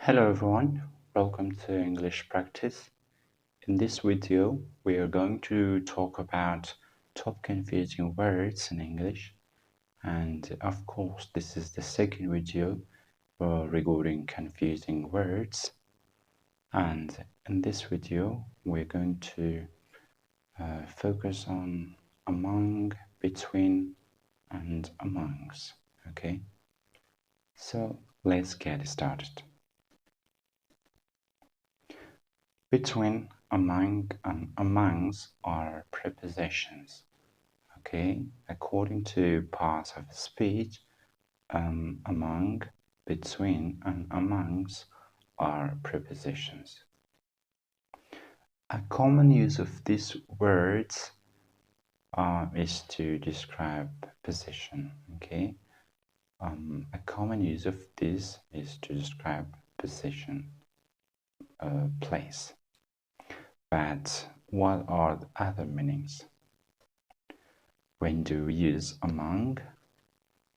Hello everyone, welcome to English Practice. In this video, we are going to talk about top confusing words in English. And of course, this is the second video regarding confusing words. And in this video, we're going to focus on among, between, and amongst. Okay, so let's get started. Between, among, and amongst are prepositions. Okay, according to parts of speech, among, between, and amongst are prepositions. A common use of these words is to describe position. Okay, a common use of this is to describe position, place. But what are the other meanings? When do we use among?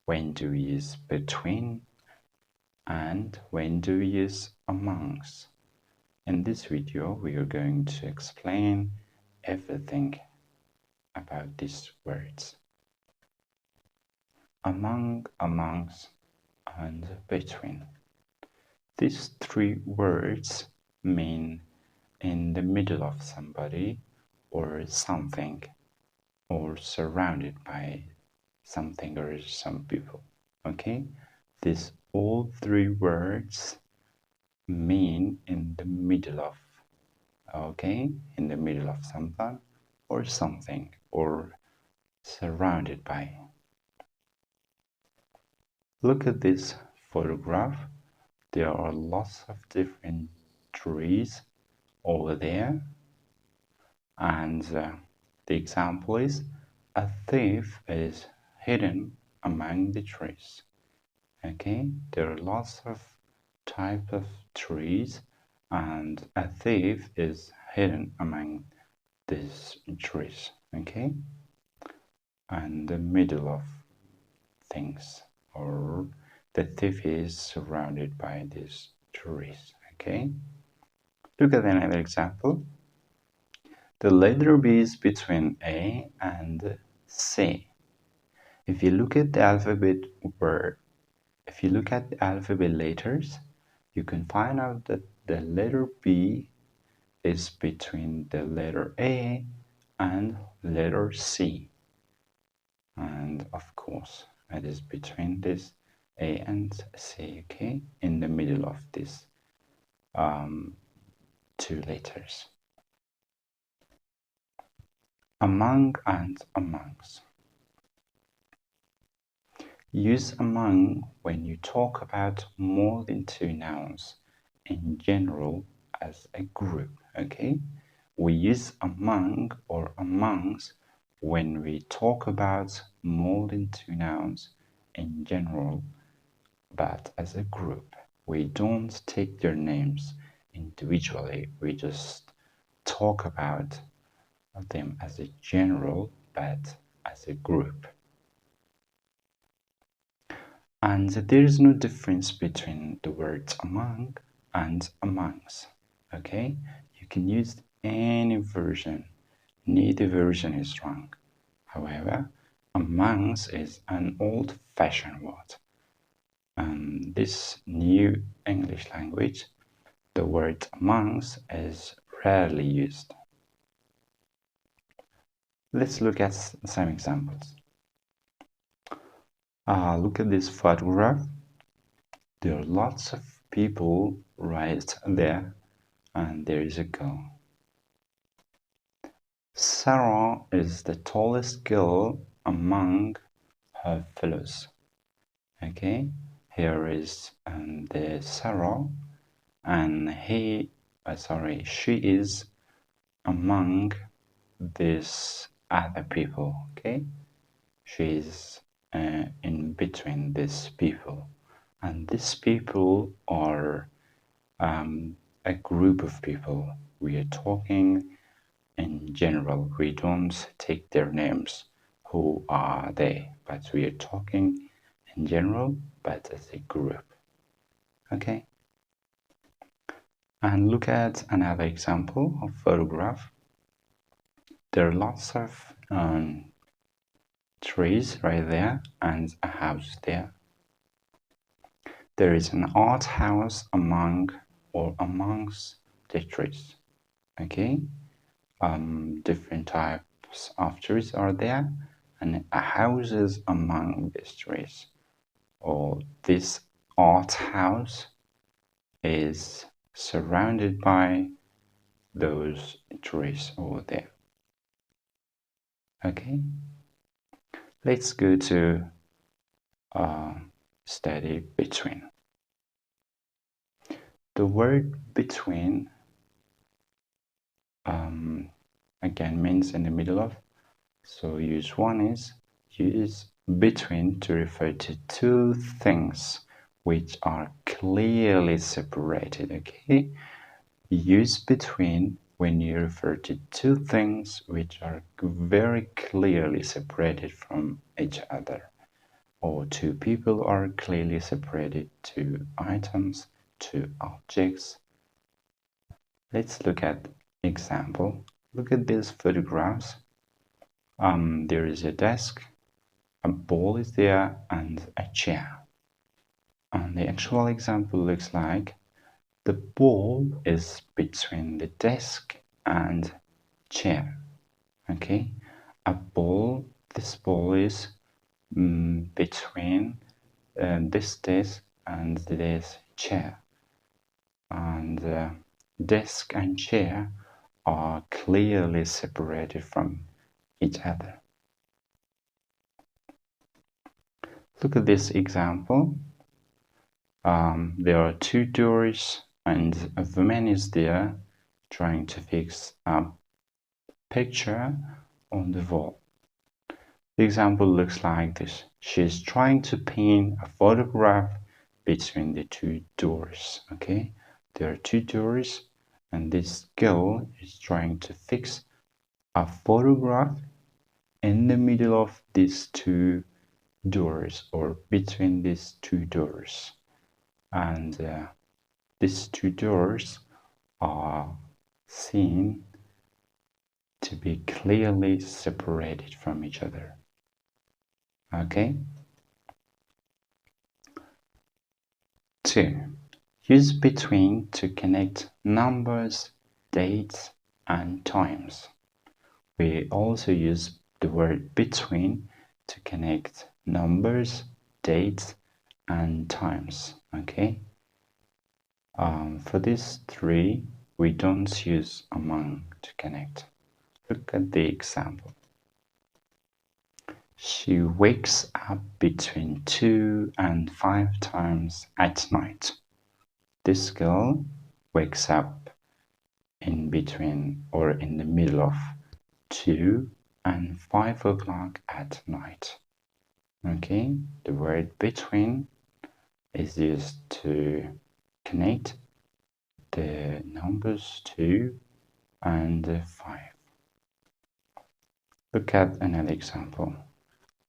When do we use between? And when do we use amongst? In this video, we are going to explain everything about these words. Among, amongst, and between. These three words mean in the middle of somebody or something, or surrounded by something or some people. Okay, these all three words mean in the middle of, okay, in the middle of someone or something, or surrounded by. Look at this photograph. There are lots of different trees over there, and the example is a thief is hidden among the trees. Okay, there are lots of type of trees, and a thief is hidden among these trees. Okay, and the middle of things, or the thief is surrounded by these trees. Okay, look at another example. The letter B is between A and C. If you look at the alphabet word, if you look at the alphabet letters, you can find out that the letter B is between the letter A and letter C. And of course, it is between this A and C, okay, in the middle of these two letters. Among and amongst. Use among when you talk about more than two nouns in general as a group, okay? We use among or amongst when we talk about more than two nouns in general, but as a group. We don't take their names individually, we just talk about them as a general, but as a group. And there is no difference between the words among and amongst. Okay, you can use any version, neither version is wrong. However, amongst is an old-fashioned word. This new English language, the word amongst is rarely used. Let's look at some examples. Look at this photograph. There are lots of people right there, and there is a girl. Sarah is the tallest girl among her fellows. Okay, here is the Sarah, and she is among these other people. Okay, she is in between these people, and these people are a group of people. We are talking in general. We don't take their names. Who are they? But we are talking in general, but as a group. Okay? And look at another example of photograph. There are lots of trees right there and a house there. There is an art house amongst the trees. Okay, different types of trees are there, and a house is among these trees. Or this art house is surrounded by those trees over there. Okay, let's go to study between. The word between again means in the middle of. So use between to refer to two things which are clearly separated. Okay, use between when you refer to two things which are very clearly separated from each other, or two people are clearly separated, two items, two objects. Let's look at example. Look at these photographs. There is a desk, a ball is there, and a chair. And the actual example looks like the ball is between the desk and chair. Okay, this ball is between this desk and this chair. And desk and chair are clearly separated from each other. Look at this example. There are two doors and a woman is there trying to fix a picture on the wall. The example looks like this. She is trying to pin a photograph between the two doors. Okay, there are two doors and this girl is trying to fix a photograph in the middle of these two doors or between these two doors. And these two doors are seen to be clearly separated from each other. Okay? 2. Use between to connect numbers, dates, and times. We also use the word between to connect numbers, dates, and times. Okay? For these three, we don't use among to connect. Look at the example. She wakes up between 2 and 5 times at night. This girl wakes up in between or in the middle of 2 and 5 o'clock at night. Okay, the word between is used to connect the numbers 2 and 5. Look at another example.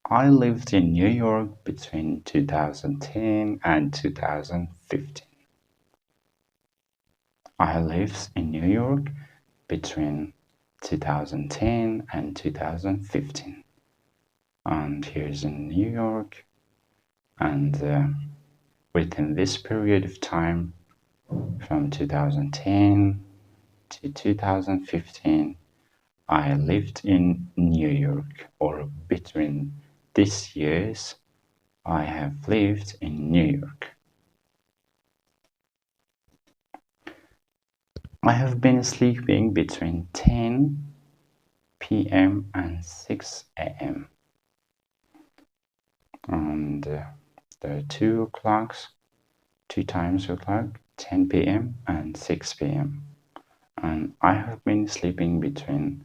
I lived in New York between 2010 and 2015. I lived in New York between 2010 and 2015. And here's in New York, and within this period of time, from 2010 to 2015, I lived in New York, or between these years, I have lived in New York. I have been sleeping between 10 p.m. and 6 a.m. And there are two o'clocks, two times o'clock, 10 p.m. and 6 p.m. And I have been sleeping between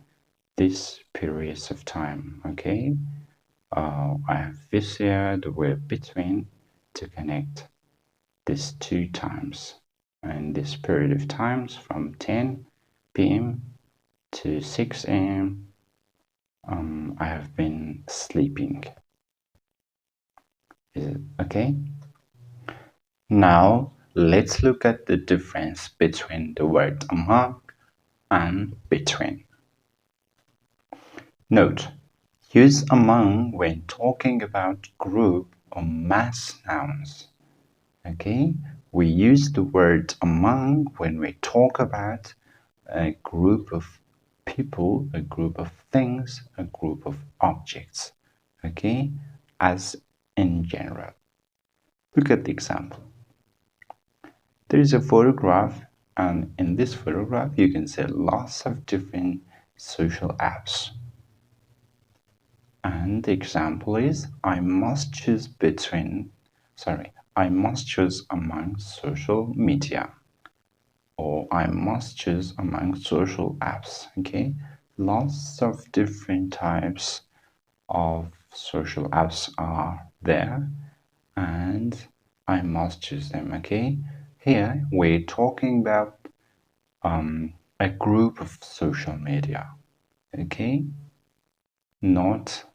these periods of time. Okay, I have this here the word between to connect these two times, and this period of times from 10 p.m. to 6 a.m. I have been sleeping. Is it okay? Now let's look at the difference between the word among and between. Note, use among when talking about group or mass nouns. Okay, we use the word among when we talk about a group of people, a group of things, a group of objects. Okay, as in general. Look at the example. There is a photograph, and in this photograph, you can see lots of different social apps. And the example is I must choose among social media, or I must choose among social apps. Okay, lots of different types of social apps are there, and I must choose them. Okay, here we're talking about a group of social media. Okay, not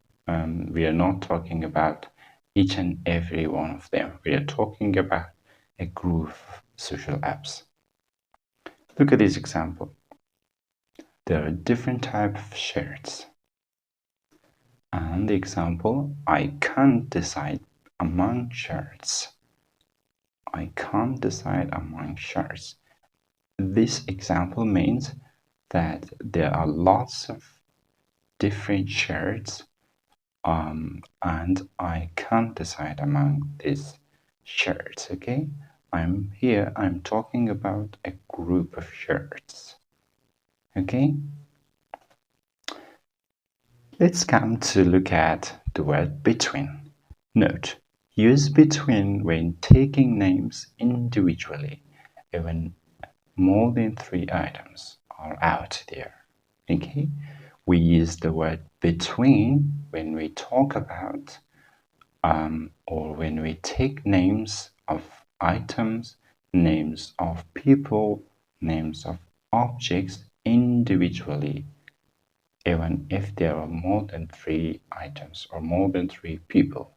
we are not talking about each and every one of them. We are talking about a group of social apps. Look at this example. There are different types of shirts. And the example, I can't decide among shirts. I can't decide among shirts. This example means that there are lots of different shirts and I can't decide among these shirts. Okay, I'm talking about a group of shirts. Okay, let's come to look at the word between. Note, use between when taking names individually, even more than 3 items are out there. Okay, we use the word between when we talk about or when we take names of items, names of people, names of objects individually, even if there are more than 3 items or more than 3 people.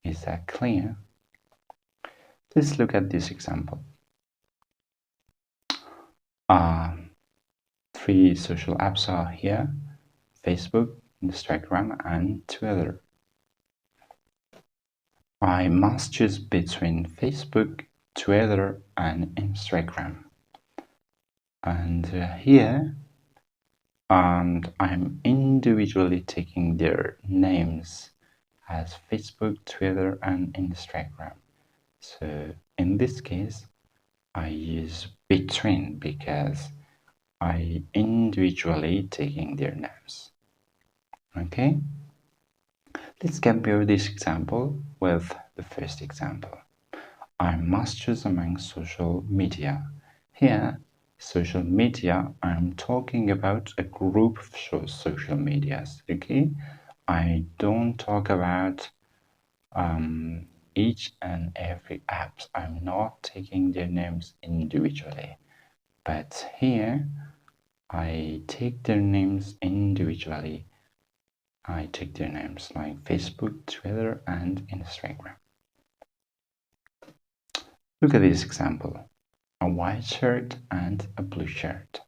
Is that clear? Let's look at this example. 3 social apps are here: Facebook, Instagram, and Twitter. I must choose between Facebook, Twitter, and Instagram. And here, and I'm individually taking their names as Facebook, Twitter, and Instagram. So in this case, I use between because I individually taking their names. Okay, let's compare this example with the first example. I must choose among social media. Here, social media, I'm talking about a group of social medias. Okay, I don't talk about each and every app. I'm not taking their names individually, but here I take their names individually. I take their names like Facebook, Twitter, and Instagram. Look at this example. A white shirt and a blue shirt.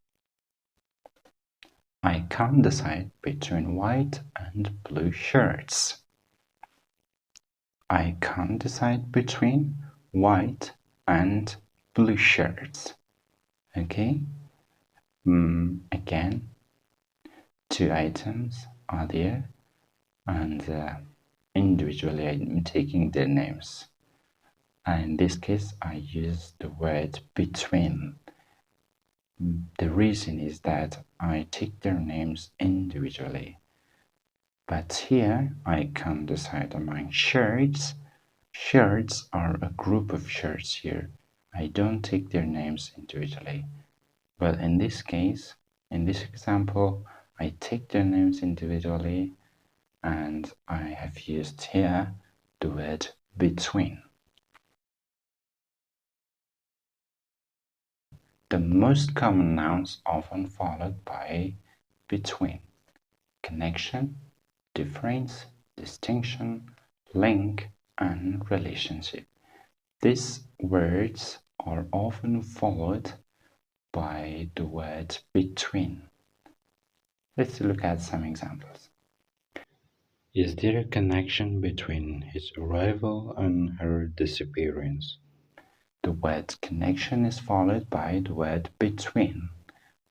I can't decide between white and blue shirts. I can't decide between white and blue shirts. Okay? Again, 2 items are there, and individually I'm taking their names. And in this case, I use the word between. The reason is that I take their names individually. But here I can decide among shirts. Shirts are a group of shirts here. I don't take their names individually. But in this case, in this example, I take their names individually and I have used here the word between. The most common nouns often followed by between: connection, difference, distinction, link, and relationship. These words are often followed by the word between. Let's look at some examples. Is there a connection between his arrival and her disappearance? The word connection is followed by the word between,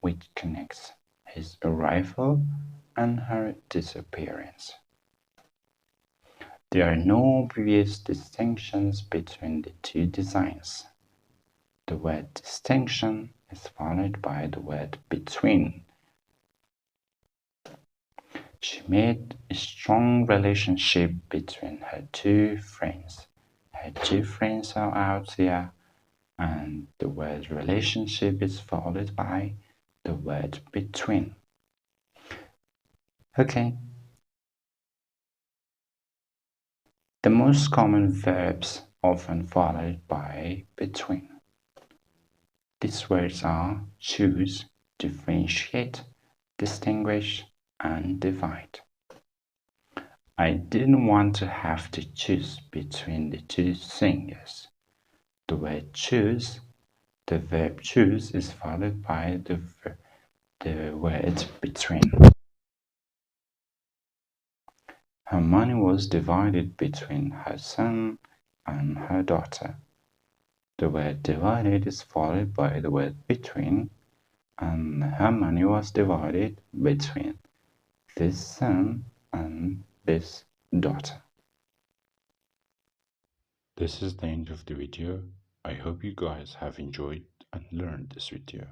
which connects his arrival and her disappearance. There are no previous distinctions between the two designs. The word distinction is followed by the word between. She made a strong relationship between her two friends. Her two friends are out there, and the word relationship is followed by the word between. Okay. The most common verbs often followed by between. These words are choose, differentiate, distinguish, and divide. I didn't want to have to choose between the two singers. The word choose, the verb choose is followed by the word between. Her money was divided between her son and her daughter. The word divided is followed by the word between, and her money was divided between this son and this daughter. This is the end of the video. I hope you guys have enjoyed and learned this video.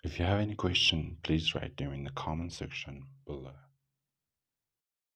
If you have any question, please write them in the comment section below.